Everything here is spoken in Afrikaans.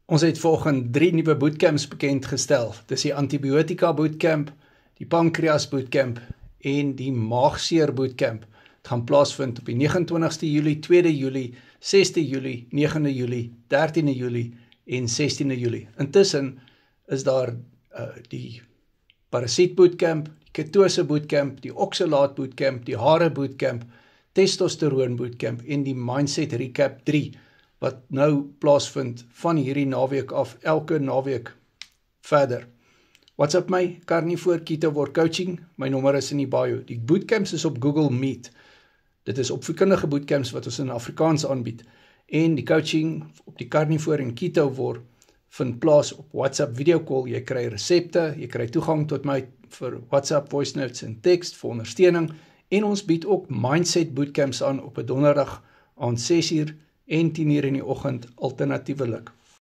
Ons het vanoggend 3 nuwe bootcamps bekendgestel. Dis die antibiotika bootcamp, die pancreas bootcamp en die maagseer bootcamp. Het gaan plaasvind op die 29ste Julie, 2de Julie, 6de Julie, 9de Julie, 13de Julie en 16de Julie. Intussen is daar die parasiet bootcamp, die ketose bootcamp, die oxalaat bootcamp, die hare bootcamp, testosteroon bootcamp en die mindset recap 3 wat nou plaasvind van hierdie naweek af, elke naweek verder. WhatsApp my, Carnivore Ketoword Coaching, my nommer is in die bio. Die bootcamps is op Google Meet. Dit is opvoedkundige bootcamps wat ons in Afrikaans aanbied. En die coaching op die Carnivore en Ketoword vind plaas op WhatsApp video call. Jy kry resepte, jy kry toegang tot my vir WhatsApp voice notes en tekst vir ondersteuning. En ons bied ook mindset bootcamps aan op 'n donderdag aan 6uur en 10uur in die oggend alternatiewelik.